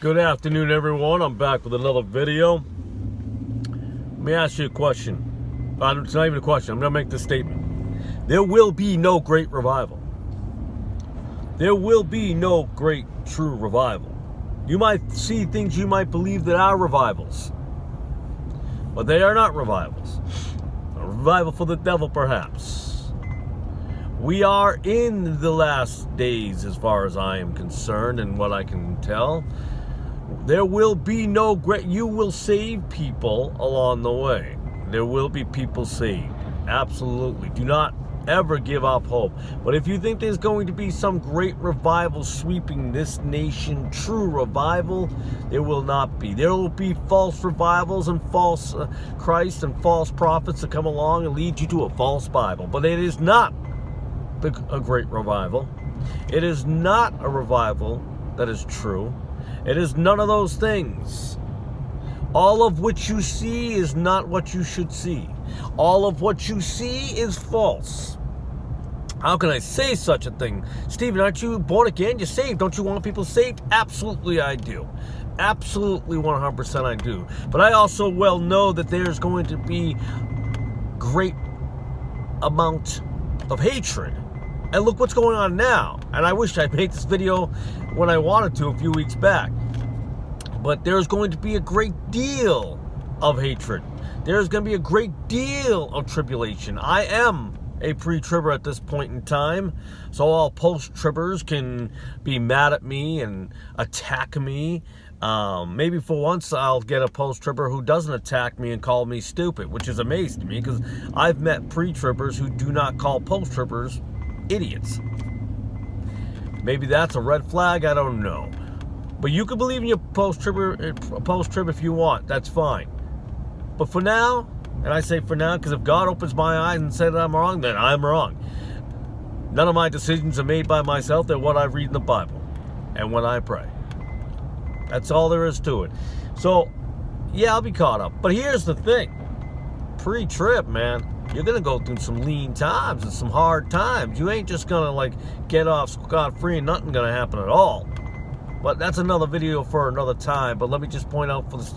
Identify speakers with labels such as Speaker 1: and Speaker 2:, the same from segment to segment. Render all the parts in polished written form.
Speaker 1: Good afternoon, everyone. I'm back with another video. Let me ask you a question. It's not even a question. I'm going to make this statement. There will be no great revival. There will be no great true revival. You might see things you might believe that are revivals, but they are not revivals. A revival for the devil, perhaps. We are in the last days, as far as I am concerned, and what I can tell. There will be no great, you will save people along the way. There will be people saved. Absolutely. Do not ever give up hope. But if you think there's going to be some great revival sweeping this nation, true revival, there will not be. There will be false revivals and false Christ and false prophets that come along and lead you to a false Bible. But it is not a great revival. It is not a revival that is true. It is none of those things. All of what you see is not what you should see. All of what you see is false. How can I say such a thing? Stephen, aren't you born again? You're saved. Don't you want people saved? Absolutely I do. Absolutely 100% I do. But I also well know that there's going to be great amount of hatred. And look what's going on now. And I wish I'd made this video when I wanted to a few weeks back. But there's going to be a great deal of hatred. There's going to be a great deal of tribulation. I am a pre-tribber at this point in time. So all post-tribbers can be mad at me and attack me. Maybe for once I'll get a post-tribber who doesn't attack me and call me stupid, which is amazing to me because I've met pre-tribbers who do not call post-tribbers idiots. Maybe that's a red flag, I don't know. But you can believe in your post-trib if you want, that's fine. But for now, and I say for now because if God opens my eyes and says that I'm wrong, then I'm wrong. None of my decisions are made by myself, they're what I read in the Bible and when I pray. That's all there is to it. So, yeah, I'll be caught up. But here's the thing. Pre-trib, man, you're going to go through some lean times and some hard times. You ain't just going to, get off scot-free and nothing going to happen at all. But that's another video for another time. But let me just point out for this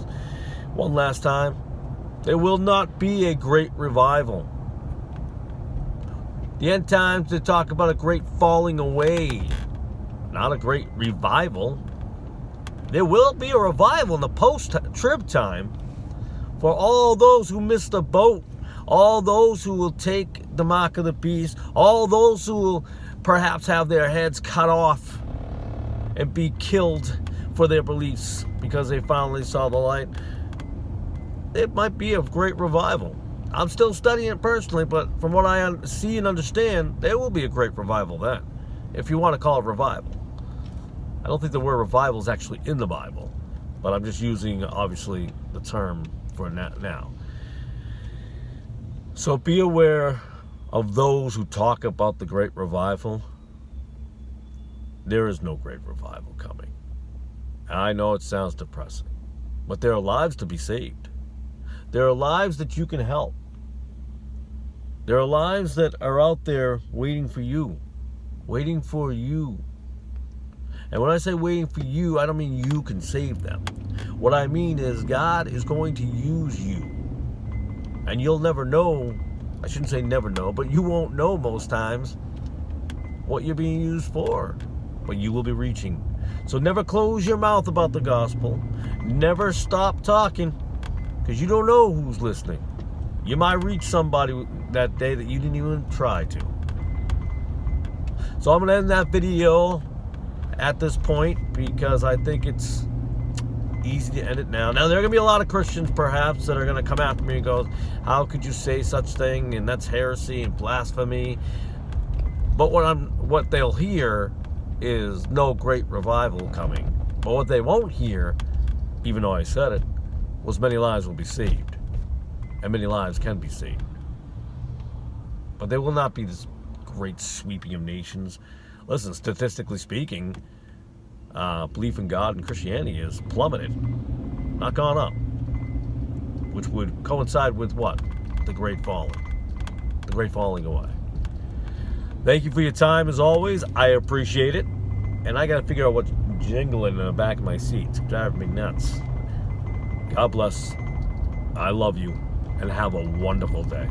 Speaker 1: one last time. There will not be a great revival. The end times, they talk about a great falling away. Not a great revival. There will be a revival in the post-trib time for all those who missed the boat. All those who will take the mark of the beast, all those who will perhaps have their heads cut off and be killed for their beliefs because they finally saw the light. It might be a great revival. I'm still studying it personally, but from what I see and understand, there will be a great revival then, if you want to call it revival. I don't think the word revival is actually in the Bible, but I'm just using, obviously, the term for now. So be aware of those who talk about the great revival. There is no great revival coming. And I know it sounds depressing, but there are lives to be saved. There are lives that you can help. There are lives that are out there waiting for you. Waiting for you. And when I say waiting for you, I don't mean you can save them. What I mean is God is going to use you. And you'll never know, I shouldn't say never know, but you won't know most times what you're being used for. But you will be reaching. So never close your mouth about the gospel. Never stop talking, because you don't know who's listening. You might reach somebody that day that you didn't even try to. So I'm going to end that video at this point because I think it's easy to end it now. Now, there are going to be a lot of Christians, perhaps, that are going to come after me and go, how could you say such thing? And that's heresy and blasphemy. But what they'll hear is no great revival coming. But what they won't hear, even though I said it, was many lives will be saved. And many lives can be saved. But there will not be this great sweeping of nations. Listen, statistically speaking, belief in God and Christianity has plummeted, not gone up, which would coincide with what? The great falling away. Thank you for your time as always. I appreciate it, and I got to figure out what jingling in the back of my seat. It's driving me nuts. God bless. I love you. And have a wonderful day.